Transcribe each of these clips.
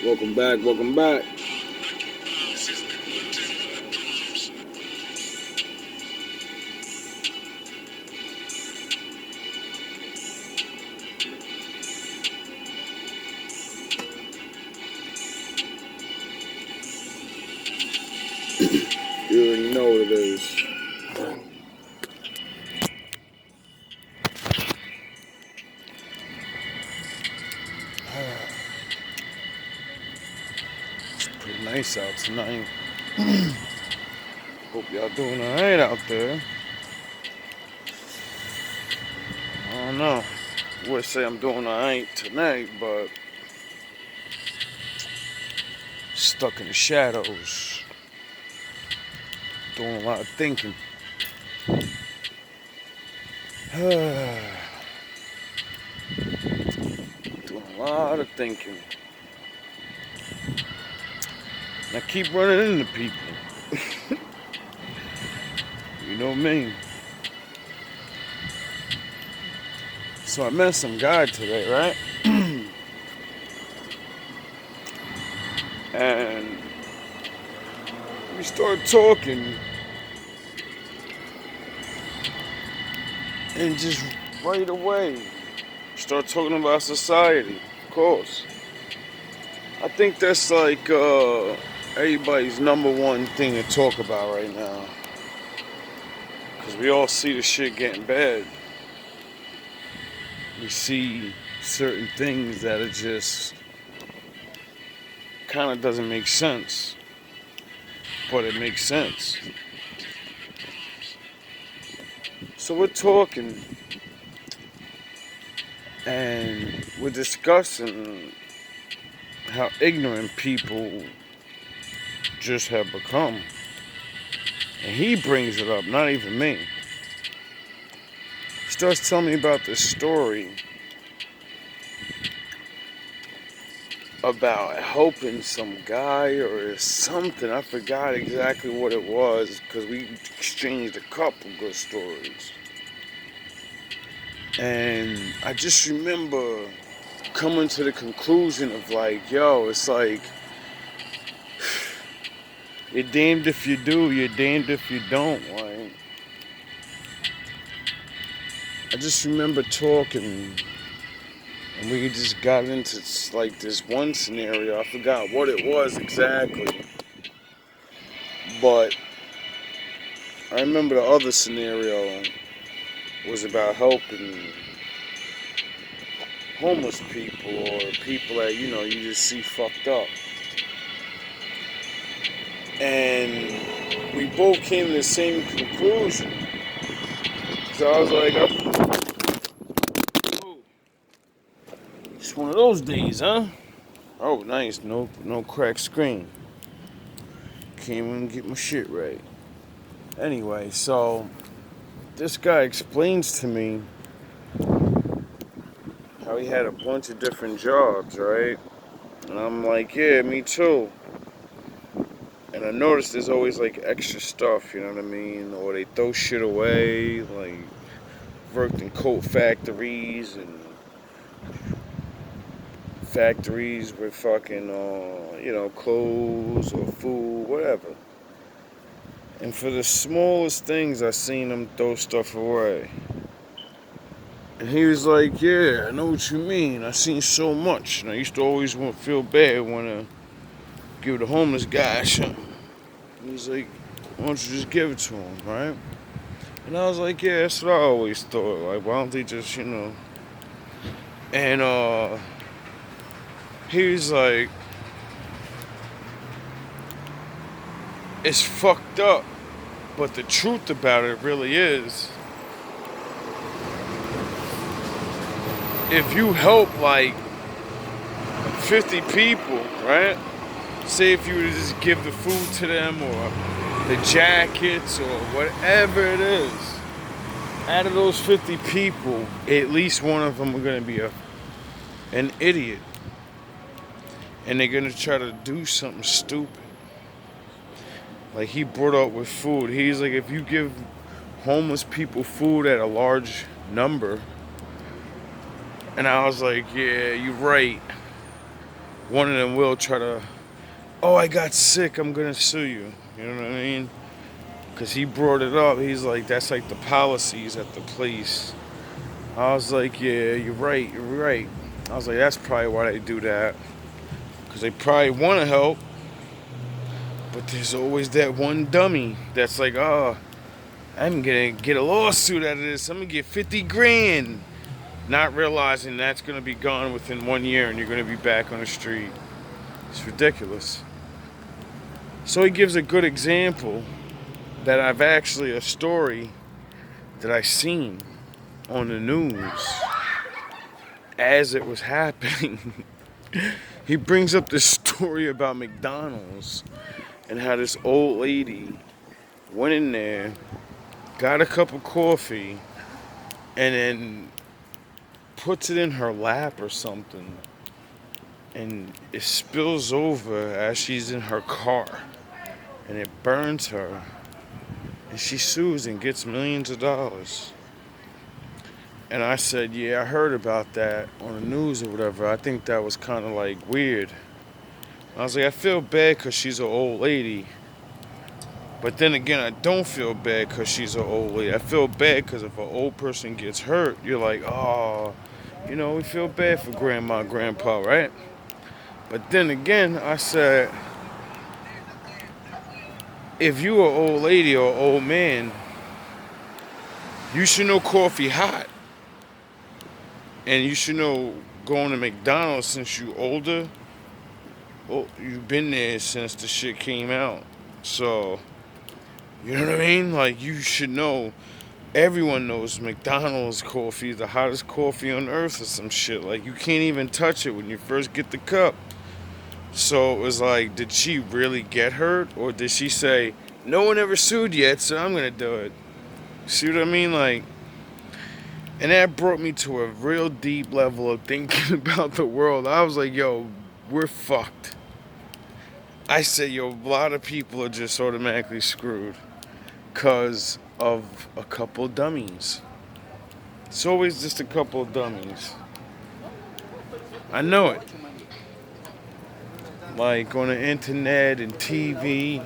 Welcome back, welcome back. You already know what it is. It's pretty nice out tonight. Hope y'all doing alright out there. I don't know. I would say I'm doing alright tonight, but stuck in the shadows. Doing a lot of thinking. Doing a lot of thinking. And I keep running into people. You know me. So I met some guy today, right? And we started talking. And just right away, start talking about society, of course. I think that's like everybody's number one thing to talk about right now. Because we all see the shit getting bad. We see certain things that it just kind of doesn't make sense. But it makes sense. So we're talking. And we're discussing how ignorant people just have become. And he brings it up, not even me. He starts telling me about this story about helping some guy or something. I forgot exactly what it was because we exchanged a couple good stories. And I just remember coming to the conclusion of like, yo, it's like, you're damned if you do, you're damned if you don't, like. I just remember talking, and we just got into like this one scenario. I forgot what it was exactly, but I remember the other scenario was about helping homeless people or people that, you know, you just see fucked up. And we both came to the same conclusion. So I was like, oh, it's one of those days, huh? Oh, nice. No cracked screen. Can't even get my shit right. Anyway, so this guy explains to me how he had a bunch of different jobs, right? And I'm like, yeah, me too. And I noticed there's always like extra stuff, you know what I mean? Or they throw shit away, like worked in coat factories and factories with fucking, you know, clothes or food, whatever. And for the smallest things, I seen them throw stuff away. And he was like, yeah, I know what you mean. I seen so much. And I used to always feel bad when I give the homeless guy something. And he's like, why don't you just give it to him, right? And I was like, yeah, that's what I always thought. Like, why don't they just, you know? And he was like, it's fucked up. But the truth about it really is, if you help like 50 people, right? Say if you were to just give the food to them or the jackets or whatever it is, out of those 50 people, at least one of them are going to be an idiot. And they're going to try to do something stupid. Like he brought up with food. He's like, if you give homeless people food at a large number, and I was like, yeah, you're right. one of them will try to, oh, I got sick, I'm gonna sue you. You know what I mean? Because he brought it up. He's like, that's like the policies at the place. I was like, yeah, you're right, you're right. I was like, that's probably why they do that. Because they probably want to help. But there's always that one dummy that's like, oh, I'm going to get a lawsuit out of this. I'm going to get 50 grand. Not realizing that's going to be gone within 1 year and you're going to be back on the street. It's ridiculous. So he gives a good example that I've actually a story that I seen on the news as it was happening. He brings up this story about McDonald's and how this old lady went in there, got a cup of coffee, and then puts it in her lap or something, and it spills over as she's in her car, and it burns her, and she sues and gets millions of dollars. And I said, yeah, I heard about that on the news or whatever. I think that was kind of like weird. I was like, I feel bad because she's an old lady. But then again, I don't feel bad because she's an old lady. I feel bad because if an old person gets hurt, you're like, oh, you know, we feel bad for grandma, grandpa, right? But then again, I said, if you an old lady or an old man, you should know coffee hot. And you should know going to McDonald's since you older. Well, you've been there since the shit came out. So, you know what I mean? Like, you should know. Everyone knows McDonald's coffee is the hottest coffee on earth or some shit. Like, you can't even touch it when you first get the cup. So, it was like, did she really get hurt? Or did she say, no one ever sued yet, so I'm going to do it? See what I mean? Like, and that brought me to a real deep level of thinking about the world. I was like, yo, we're fucked. I said, yo, a lot of people are just automatically screwed because of a couple dummies. It's always just a couple of dummies. I know it. Like on the internet and TV,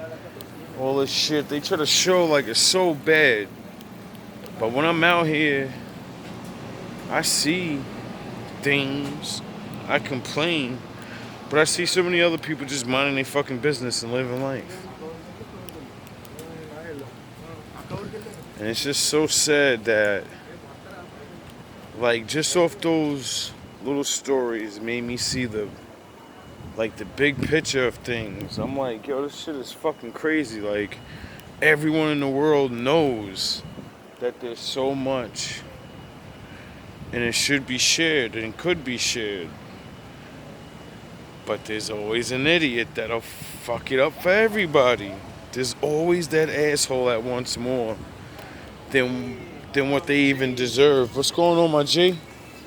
all this shit, they try to show like it's so bad. But when I'm out here, I see things, I complain, but I see so many other people just minding their fucking business and living life. And it's just so sad that, like, just off those little stories made me see the big picture of things. I'm like, yo, this shit is fucking crazy. Like, everyone in the world knows that there's so much and it should be shared and could be shared. But there's always an idiot that'll fuck it up for everybody. There's always that asshole that wants more than what they even deserve. What's going on, my G?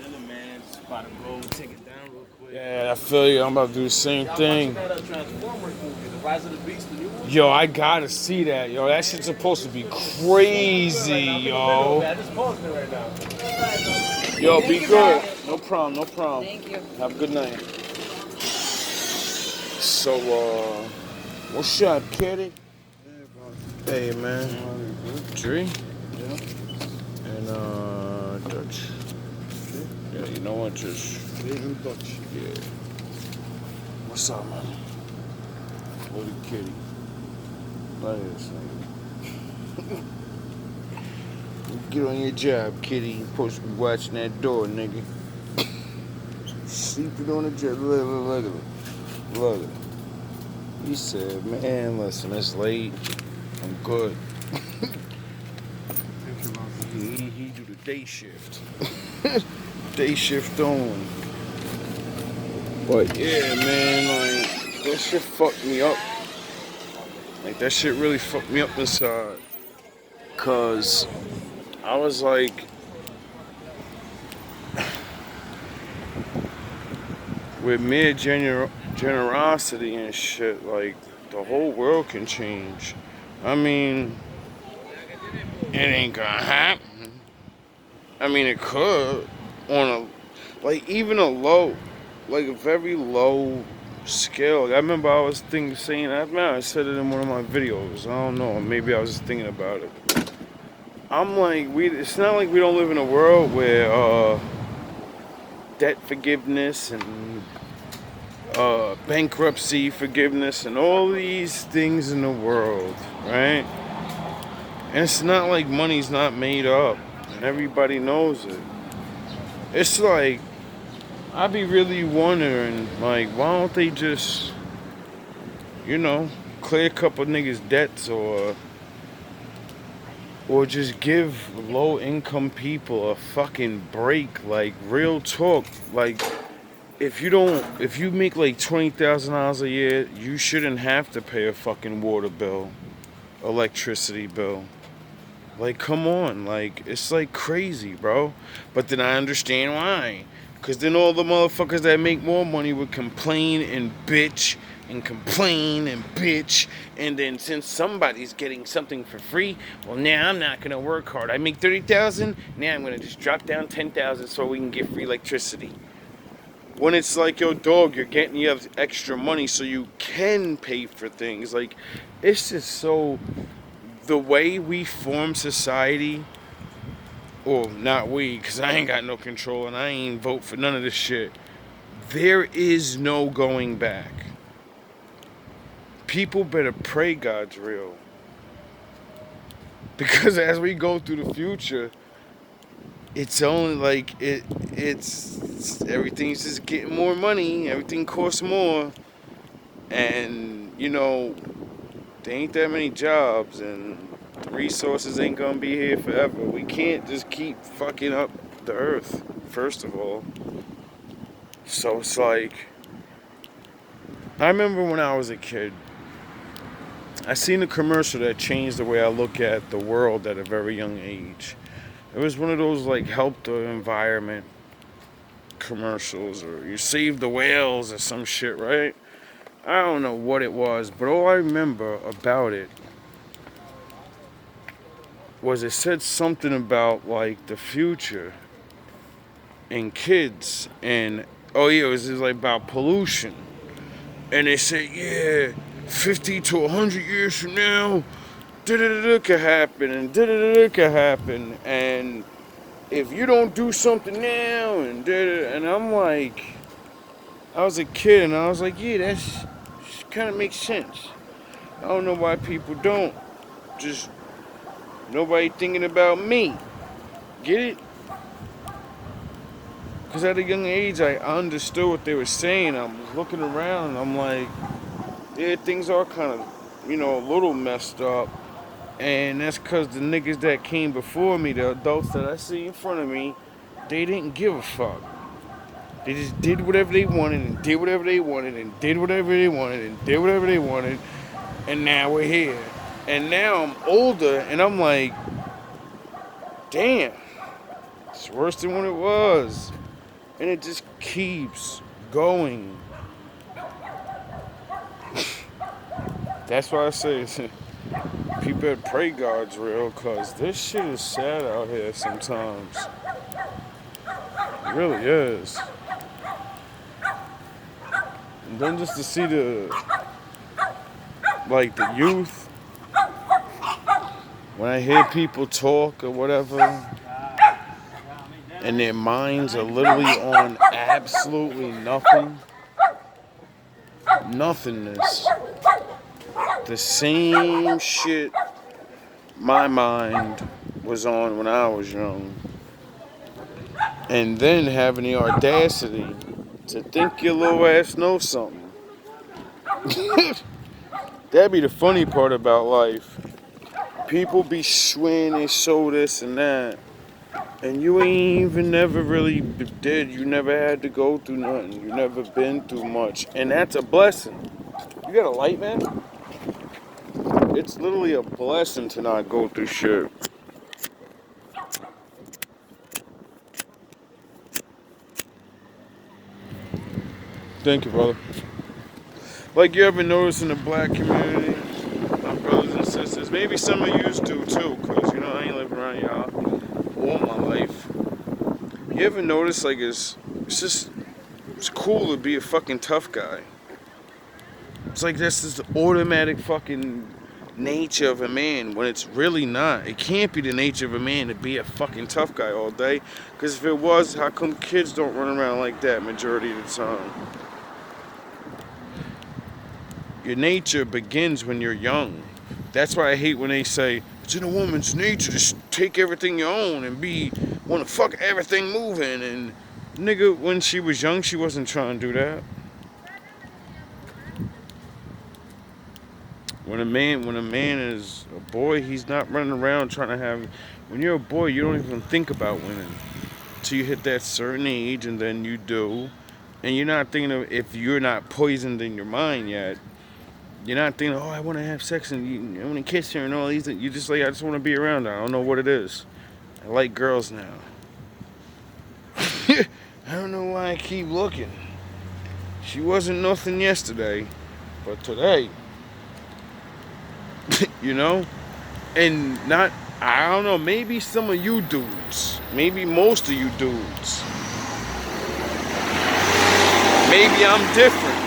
Chillin', man. Just about to go take it down real quick. Yeah, I feel you. I'm about to do the same thing. That Transformers movie, The Rise of the Beast, the new one. Yo, I gotta see that. Yo, that shit's supposed to be crazy, yo. I just paused it right now. Yo, be good. No problem, no problem. Thank you. Have a good night. So, what's up, kitty? Hey, man. Tree? Yeah. And, Dutch. Yeah, you know what, just... Dutch. Yeah. What's up, man? Little kitty. Look at this nigga. Get on your job, kitty. You're supposed to be watching that door, nigga. Sleeping on the job. Look at it. Look at it. He said, man, listen, it's late. I'm good. He do the day shift. Day shift on. But yeah, man, like, that shit fucked me up. Like, that shit really fucked me up inside. Cause I was like, with mere generosity and shit, like, the whole world can change. I mean, it ain't gonna happen. I mean, it could on a, like, even a low, like a very low scale. I remember I was saying, I said it in one of my videos. I don't know, maybe I was just thinking about it. I'm like, it's not like we don't live in a world where debt forgiveness and bankruptcy forgiveness and all these things in the world, right? And it's not like money's not made up and everybody knows it. It's like, I be really wondering, like, why don't they just, clear a couple niggas' debts or just give low income people a fucking break, like real talk. Like, if you make like $20,000 a year, you shouldn't have to pay a fucking water bill, electricity bill. Like, come on, like, it's like crazy, bro. But then I understand why. Because then all the motherfuckers that make more money would complain and bitch and complain and bitch. And then since somebody's getting something for free, well, now I'm not going to work hard. I make $30,000, now I'm going to just drop down $10,000 so we can get free electricity. When it's like, yo, dog, you have extra money so you can pay for things. Like, it's just so... The way we form society, or not we, because I ain't got no control and I ain't vote for none of this shit. There is no going back. People better pray God's real. Because as we go through the future, it's only like, it's everything's just getting more money, everything costs more, and, there ain't that many jobs, and the resources ain't gonna be here forever. We can't just keep fucking up the earth, first of all. So it's like, I remember when I was a kid, I seen a commercial that changed the way I look at the world at a very young age. It was one of those like help the environment commercials, or you save the whales or some shit, right? I don't know what it was, but all I remember about it was it said something about like the future and kids, and oh yeah, it was just like about pollution. And they said, yeah, 50 to 100 years from now, da-da-da-da could happen, and da-da-da-da could happen, and if you don't do something now, and da-da, and I'm like, I was a kid, and I was like, yeah, that's kind of makes sense. I don't know why people don't. Just nobody thinking about me. Get it? Because at a young age, I understood what they were saying. I was looking around, and I'm like, yeah, things are kind of, a little messed up. And that's because the niggas that came before me, the adults that I see in front of me, they didn't give a fuck. They just did whatever they wanted, and did whatever they wanted, and did whatever they wanted, and did whatever they wanted. And now we're here. And now I'm older, and I'm like, damn, it's worse than what it was. And it just keeps going. That's why I say, people better pray God's real, because this shit is sad out here sometimes. It really is. And then just to see the youth, when I hear people talk or whatever, and their minds are literally on absolutely nothing, nothingness, the same shit my mind was on when I was young, and then having the audacity to think your little ass knows something. That'd be the funny part about life. People be swearing they show this and that, and you ain't even never really did. You never had to go through nothing. You never been through much, and that's a blessing. You got a light, man? It's literally a blessing to not go through shit. Thank you, brother. Like, you ever notice in the black community, my brothers and sisters, maybe some of you do too, because, I ain't living around y'all all my life. You ever notice, like, it's cool to be a fucking tough guy. It's like that's just the automatic fucking nature of a man when it's really not. It can't be the nature of a man to be a fucking tough guy all day. Because if it was, how come kids don't run around like that majority of the time? Your nature begins when you're young. That's why I hate when they say it's in a woman's nature to take everything you own and want to fuck everything moving. And nigga, when she was young, she wasn't trying to do that. When a man is a boy, he's not running around trying to have. When you're a boy, you don't even think about women till you hit that certain age, and then you do, and you're not thinking of, if you're not poisoned in your mind yet. You're not thinking, oh, I want to have sex and I want to kiss her and all these things. You just like, I just want to be around her. I don't know what it is. I like girls now. I don't know why I keep looking. She wasn't nothing yesterday, but today, you know? And not, I don't know, maybe some of you dudes, maybe most of you dudes, maybe I'm different.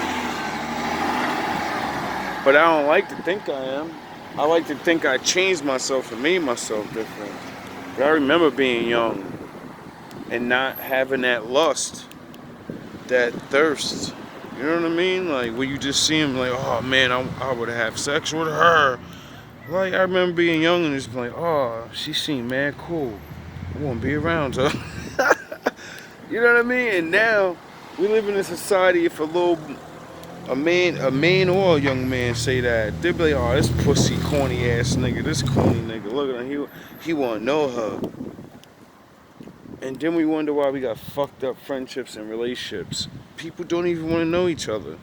But I don't like to think I am. I like to think I changed myself and made myself different. But I remember being young and not having that lust, that thirst. You know what I mean? Like when you just see him like, oh man, I would have sex with her. Like I remember being young and just like, oh, she seemed mad cool. I want to be around her. You know what I mean? And now we live in a society, if a man or a young man say that, they'll be like, oh, this pussy corny ass nigga, this corny nigga, look at him, he wanna know her. And then we wonder why we got fucked up friendships and relationships. People don't even want to know each other.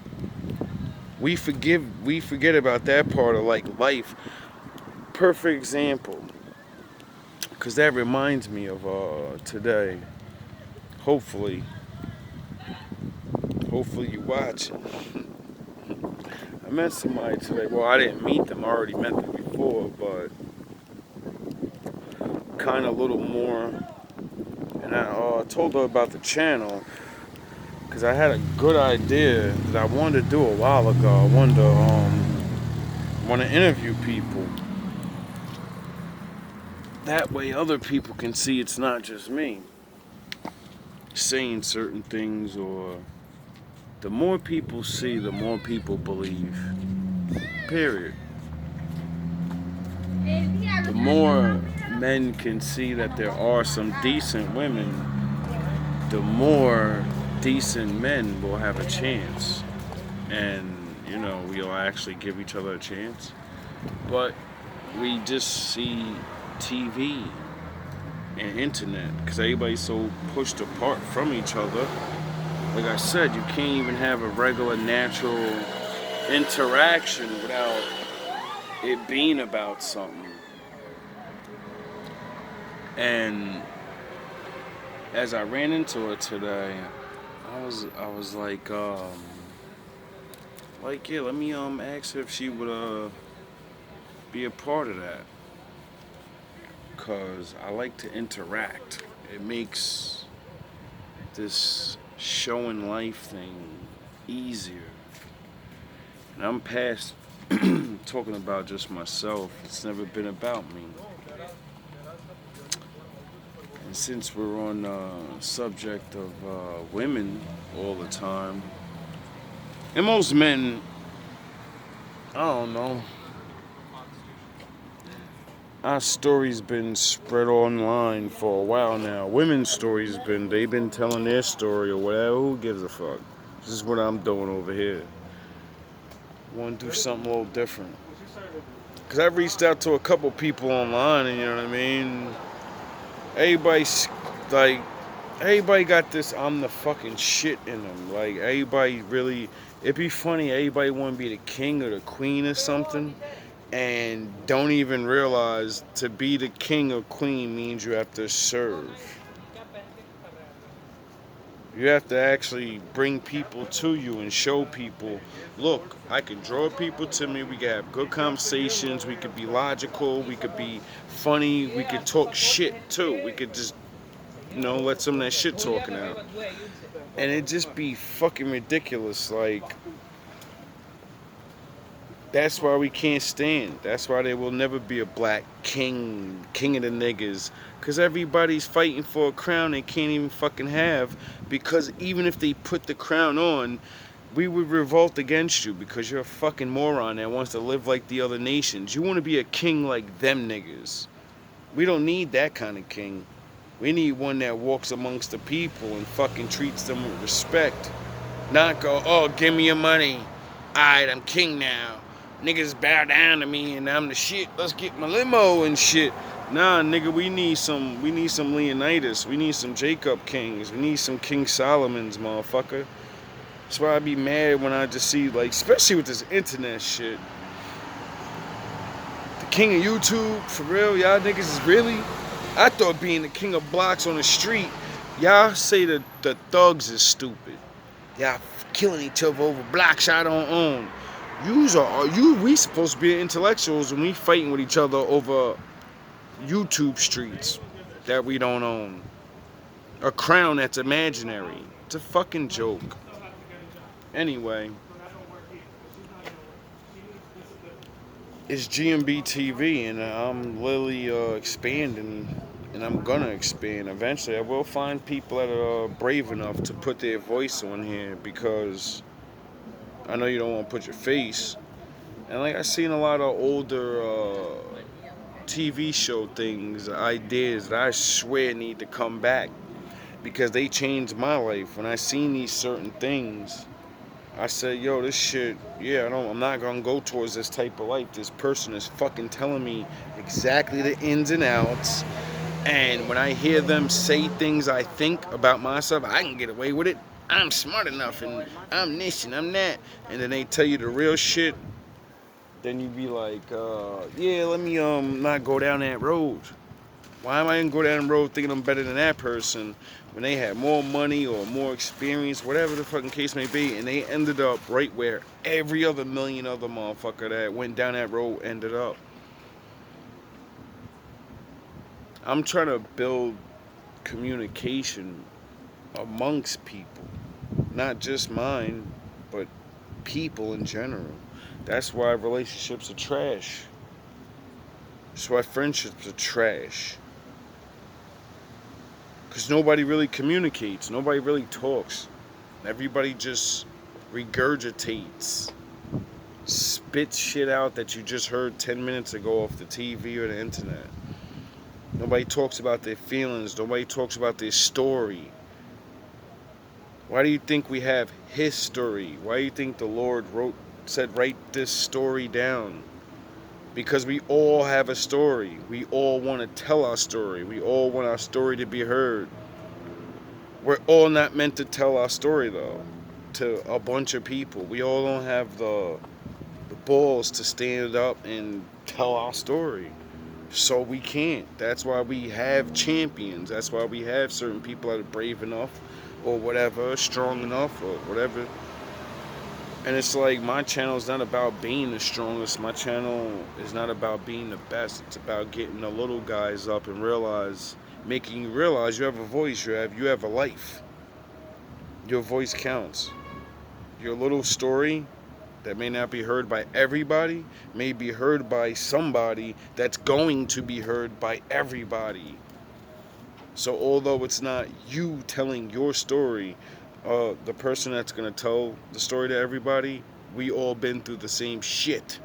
We forget about that part of like life. Perfect example. Cause that reminds me of today. Hopefully you watching. I met somebody today. Well, I didn't meet them. I already met them before, but kind of a little more. And I told her about the channel because I had a good idea that I wanted to do a while ago. I wanted to interview people. That way, other people can see it's not just me saying certain things, or the more people see, the more people believe. Period. The more men can see that there are some decent women, the more decent men will have a chance. And, you know, we'll actually give each other a chance. But we just see TV and internet because everybody's so pushed apart from each other. Like I said, you can't even have a regular, natural interaction without it being about something. And as I ran into her today, I was like, yeah, let me ask her if she would be a part of that. Cause I like to interact. It makes this showing life thing easier. And I'm past talking about just myself. It's never been about me. And since we're on the subject of women all the time, and most men, I don't know, our story's been spread online for a while now. Women's stories they've been telling their story or whatever. Who gives a fuck? This is what I'm doing over here. I want to do something a little different. Because I've reached out to a couple people online, and you know what I mean? Everybody got this I'm the fucking shit in them. Like, everybody really, it'd be funny, everybody want to be the king or the queen or something, and don't even realize to be the king or queen means you have to serve. You have to actually bring people to you and show people, look, I can draw people to me, we can have good conversations, we could be logical, we could be funny, we could talk shit too. We could just, let some of that shit talking out. And it just be fucking ridiculous. Like, That's why we can't stand. That's why there will never be a black king of the niggas. Because everybody's fighting for a crown they can't even fucking have. Because even if they put the crown on, we would revolt against you because you're a fucking moron that wants to live like the other nations. You want to be a king like them niggas. We don't need that kind of king. We need one that walks amongst the people and fucking treats them with respect. Not go, oh, give me your money. Alright, I'm king now. Niggas bow down to me and I'm the shit. Let's get my limo and shit. Nah, nigga, we need some Leonidas. We need some Jacob Kings. We need some King Solomons, motherfucker. That's why I be mad when I just see, like, especially with this internet shit. The king of YouTube, for real, y'all niggas is really? I thought being the king of blocks on the street, y'all say that the thugs is stupid. Y'all killing each other over blocks I don't own. We supposed to be intellectuals and we fighting with each other over YouTube streets that we don't own. A crown that's imaginary. It's a fucking joke. Anyway, it's GMB TV and I'm literally expanding, and I'm gonna expand. Eventually I will find people that are brave enough to put their voice on here, because I know you don't want to put your face. And like I've seen a lot of older TV show things, ideas that I swear need to come back, because they changed my life. When I seen these certain things, I said, yo, this shit, yeah, I'm not gonna go towards this type of life. This person is fucking telling me exactly the ins and outs. And when I hear them say things I think about myself, I can get away with it. I'm smart enough and I'm this and I'm that. And then they tell you the real shit. Then you be like, yeah, let me not go down that road. Why am I gonna go down the road thinking I'm better than that person when they had more money or more experience, whatever the fucking case may be, and they ended up right where every other million other motherfucker that went down that road ended up? I'm trying to build communication amongst people, not just mine, but people in general. That's why relationships are trash. That's why friendships are trash. Because nobody really communicates. Nobody really talks. Everybody just regurgitates. Spits shit out that you just heard 10 minutes ago off the TV or the internet. Nobody talks about their feelings. Nobody talks about their story. Why do you think we have history? Why do you think the Lord said, write this story down? Because we all have a story. We all want to tell our story. We all want our story to be heard. We're all not meant to tell our story, though, to a bunch of people. We all don't have the balls to stand up and tell our story. So we can't. That's why we have champions. That's why we have certain people that are brave enough or whatever, strong enough or whatever. And it's like, my channel is not about being the strongest. My channel is not about being the best. It's about getting the little guys up and making you realize you have a voice, you have a life. Your voice counts. Your little story that may not be heard by everybody may be heard by somebody that's going to be heard by everybody. So although it's not you telling your story, the person that's going to tell the story to everybody, we all been through the same shit.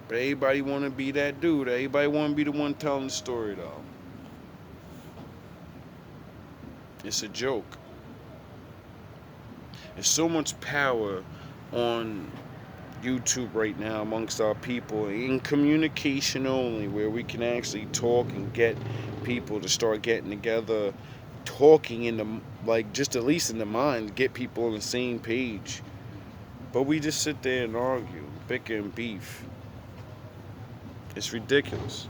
But everybody want to be that dude. Everybody want to be the one telling the story, though. It's a joke. There's so much power on YouTube right now amongst our people in communication only, where we can actually talk and get people to start getting together, talking in the, like, just at least in the mind, get people on the same page. But we just sit there and argue, bicker and beef. It's ridiculous.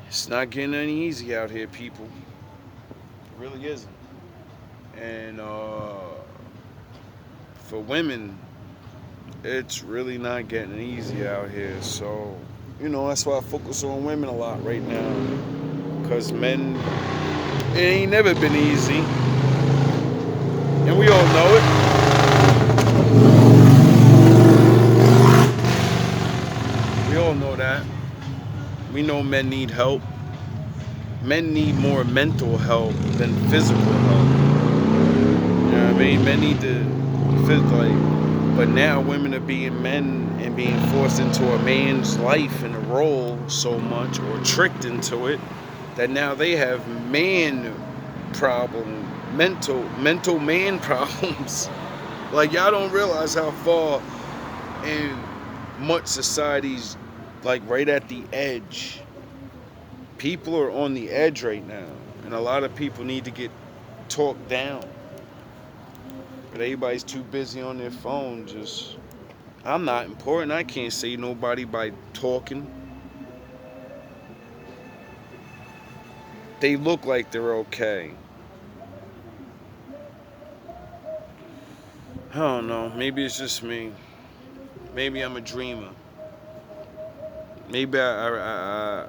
It's not getting any easy out here, people. It really isn't. And for women, it's really not getting easy out here. So, that's why I focus on women a lot right now. Because men, it ain't never been easy. And we all know it. know men need help. Men need more mental help than physical help. You know what I mean? Men need to feel like, but now women are being men and being forced into a man's life and a role so much, or tricked into it, that now they have man problem, mental man problems. Like, y'all don't realize how far in much society's like right at the edge. People are on the edge right now, and a lot of people need to get talked down. But everybody's too busy on their phone. Just, I'm not important. I can't save nobody by talking. They look like they're okay. I don't know. Maybe it's just me. Maybe I'm a dreamer. Maybe I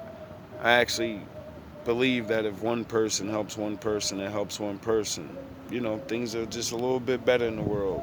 actually believe that if one person helps one person, it helps one person. You know, things are just a little bit better in the world.